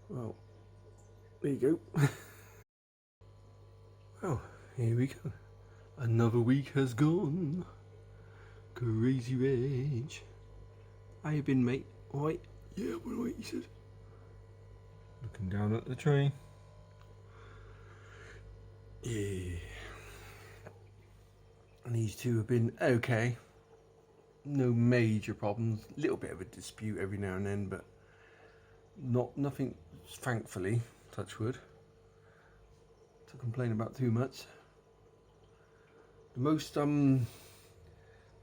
Well, there you go. Well, here we go. Another week has gone. Crazy Reg. How you been, mate? Alright? Yeah, alright, he said. Looking down at the tree. Yeah. And these two have been okay. No major problems. A little bit of a dispute every now and then, but nothing, thankfully, touch wood, to complain about too much. The most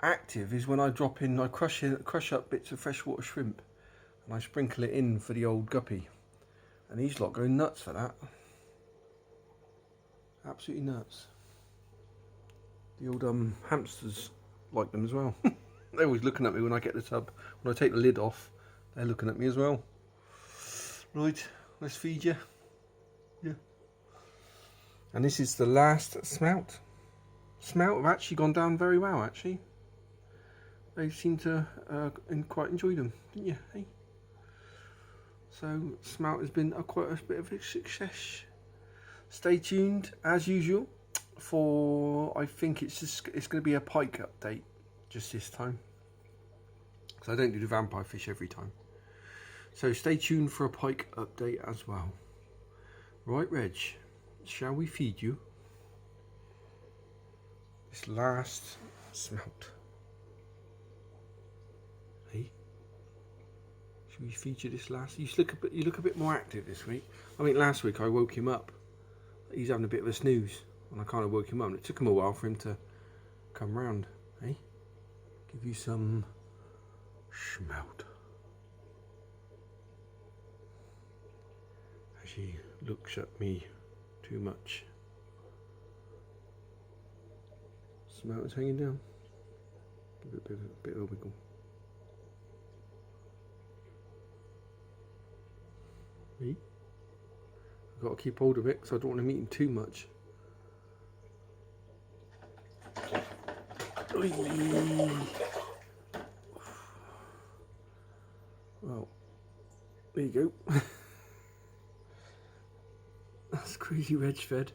active is when I drop in, I crush up bits of freshwater shrimp and I sprinkle it in for the old guppy, and these lot go nuts for that. Absolutely nuts. The old hamsters like them as well. They're always looking at me when I get the tub. When I take the lid off, they're looking at me as well. Right, let's feed you. Yeah. And this is the last smelt. Smelt have actually gone down very well, actually. They seem to quite enjoy them, didn't you? Hey? So smelt has been quite a bit of a success. Stay tuned as usual for, I think it's going to be a pike update just this time, because I don't do the vampire fish every time. So stay tuned for a pike update as well. Right, Reg, shall we feed you this last smelt? Hey, should we feed you this last? You look a bit more active this week. I think last week I woke him up. He's having a bit of a snooze, and I kind of woke him up. And it took him a while for him to come round. Hey, give you some smelt. As he looks at me too much. Smelt is hanging down. Give it a bit of a wiggle. Me? I've got to keep hold of it because I don't want him eating too much. Well, there you go. That's crazy Reg fed.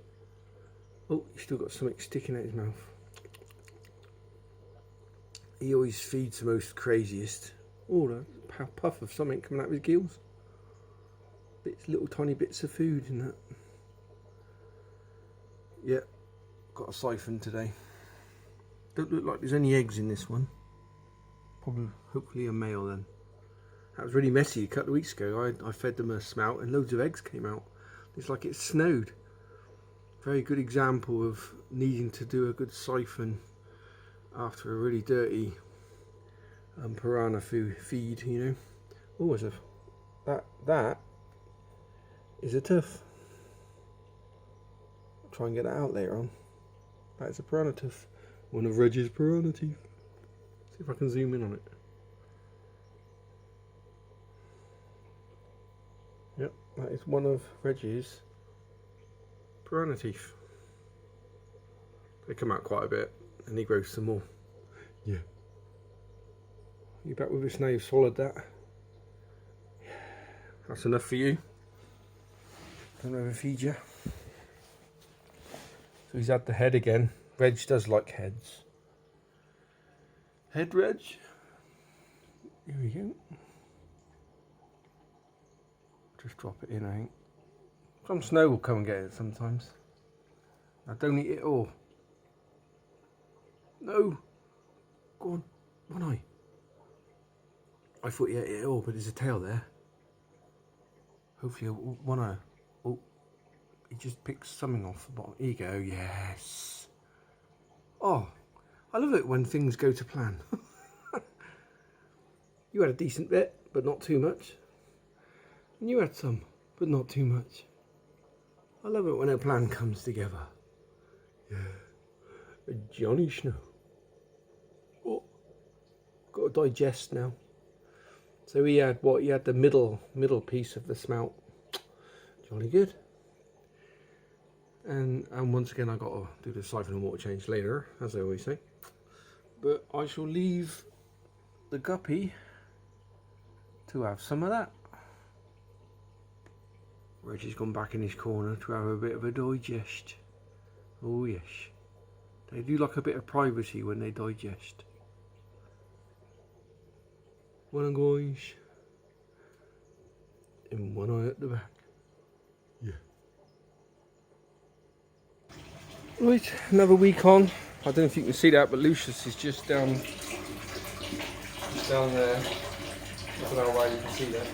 Oh, he's still got something sticking out his mouth. He always feeds the most craziest. Oh, a puff of something coming out of his gills. Little tiny bits of food in that. Yeah, got a siphon today. Don't look like there's any eggs in this one. Probably, hopefully a male then. That was really messy a couple of weeks ago. I fed them a smelt and loads of eggs came out. It's like it snowed. Very good example of needing to do a good siphon after a really dirty piranha feed, you know. Oh, as that is a tooth. I'll try and get that out later on. That is a piranha tooth. One of Reg's piranha teeth. See if I can zoom in on it. Yep, that is one of Reg's piranha teeth. They come out quite a bit and he grows some more. Yeah. You back with us now? You've swallowed that. Yeah. That's enough for you. Don't ever feed you. So he's had the head again. Reg does like heads. Head, Reg. Here we go. Just drop it in, I think. Some snow will come and get it sometimes. Now don't eat it all. No. Go on. One eye. I thought you ate it all, but there's a tail there. Hopefully one eye. Oh, he just picked something off the bottom. Here you go. Yes. Oh, I love it when things go to plan. You had a decent bit, but not too much. And you had some, but not too much. I love it when a plan comes together. Yeah. Johnny Snow. Oh, got to digest now. So he had what? He had the middle piece of the smelt. Jolly good. And once again, I got to do the siphon and water change later, as I always say. But I shall leave the guppy to have some of that. Reggie's gone back in his corner to have a bit of a digest. Oh yes, they do like a bit of privacy when they digest. One guys, and one eye at the back. Yeah. Right, another week on. I don't know if you can see that, but Lucius is just down there. I don't know why you can see that.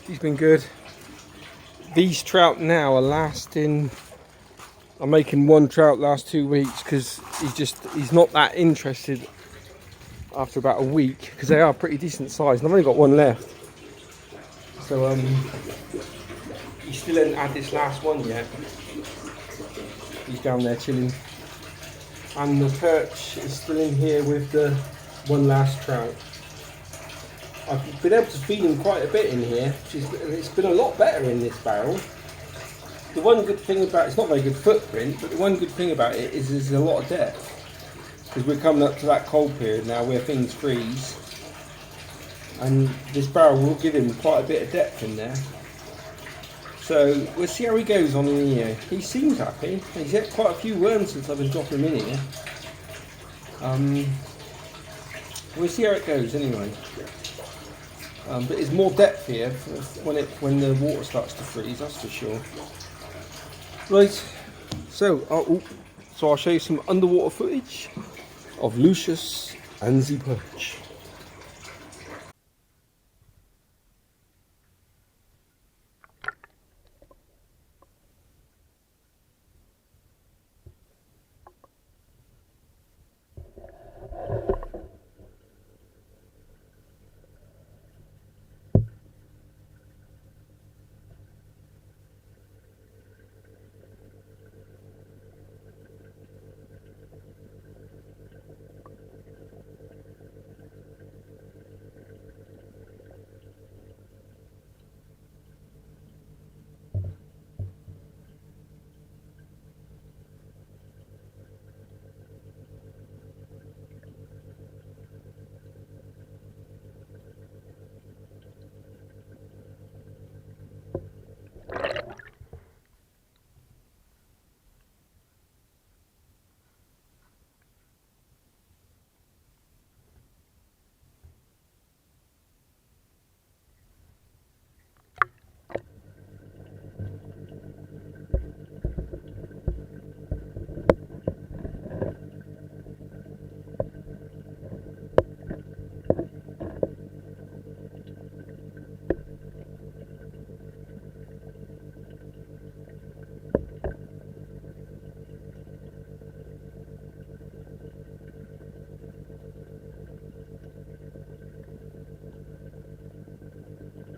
He's been good. These trout now are lasting. I'm making one trout last 2 weeks because he's not that interested after about a week, because they are pretty decent size, and I've only got one left. So he still hasn't had this last one yet. He's down there chilling, and the perch is still in here with the one last trout. I've been able to feed him quite a bit in here. It's been a lot better in this barrel. The one good thing about it's not a very good footprint, but the one good thing about it is there's a lot of depth, because we're coming up to that cold period now where things freeze, and this barrel will give him quite a bit of depth in there. So we'll see how he goes on in here. He seems happy. He's had quite a few worms since I've been dropping him in here. We'll see how it goes anyway. But there's more depth here when the water starts to freeze, that's for sure. Right, so I'll show you some underwater footage of Lucius and the perch.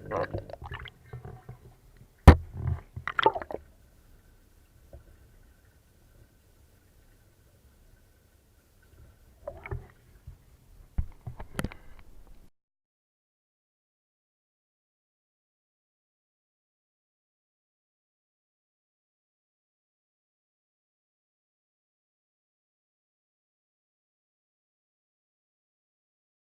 Right.